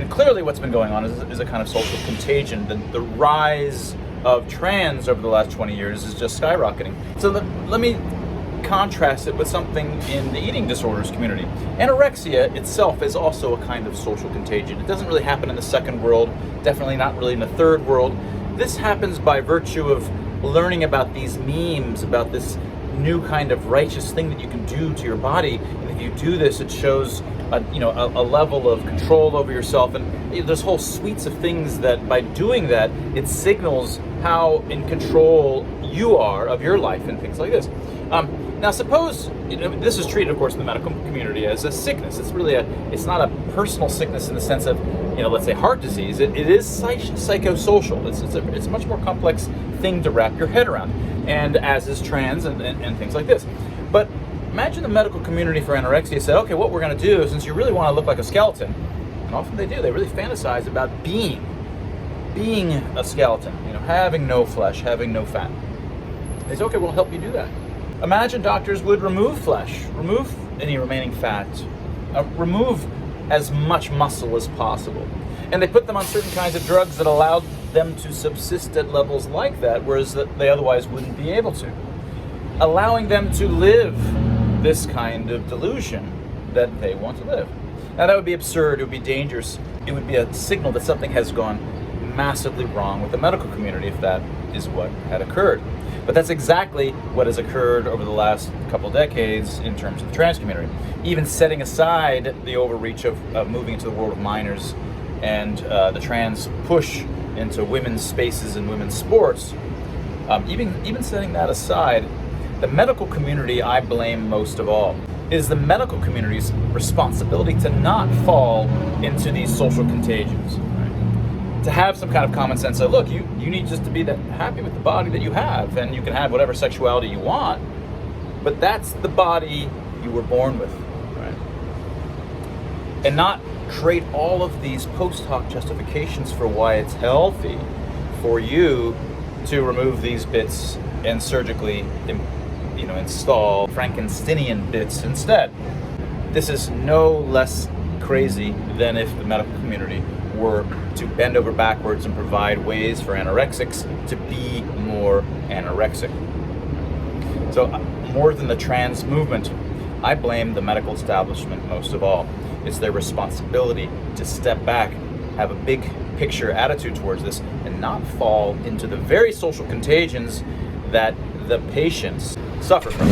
And clearly what's been going on is a kind of social contagion. The rise of trans over the last 20 years is just skyrocketing. So let me contrast it with something in the eating disorders community. Anorexia itself is also a kind of social contagion. It doesn't really happen in the second world, definitely not really in the third world. This happens by virtue of learning about these memes, about this new kind of righteous thing that you can do to your body. And if you do this, it shows a level of control over yourself. And there's whole suites of things that by doing that, it signals how in control you are of your life and things like this. Now suppose, this is treated of course in the medical community as a sickness. It's not a personal sickness in the sense of, let's say heart disease. It is psychosocial. It's a much more complex thing to wrap your head around, and as is trans and things like this. But imagine the medical community for anorexia said, okay, what we're going to do, since you really want to look like a skeleton, and often they do, they really fantasize about being a skeleton, having no flesh, having no fat. They say, okay, we'll help you do that. Imagine doctors would remove flesh, remove any remaining fat, remove as much muscle as possible. And they put them on certain kinds of drugs that allowed them to subsist at levels like that, whereas they otherwise wouldn't be able to. Allowing them to live this kind of delusion that they want to live. Now that would be absurd, it would be dangerous. It would be a signal that something has gone massively wrong with the medical community if that is what had occurred. But that's exactly what has occurred over the last couple decades in terms of the trans community. Even setting aside the overreach of moving into the world of minors and the trans push into women's spaces and women's sports, even setting that aside, the medical community I blame most of all. It is the medical community's responsibility to not fall into these social contagions. To have some kind of common sense that, look, you need just to be happy with the body that you have, and you can have whatever sexuality you want, but that's the body you were born with, right? And not create all of these post hoc justifications for why it's healthy for you to remove these bits and surgically install Frankensteinian bits instead. This is no less crazy than if the medical community were to bend over backwards and provide ways for anorexics to be more anorexic. So more than the trans movement, I blame the medical establishment most of all. It's their responsibility to step back, have a big picture attitude towards this, and not fall into the very social contagions that the patients suffer from.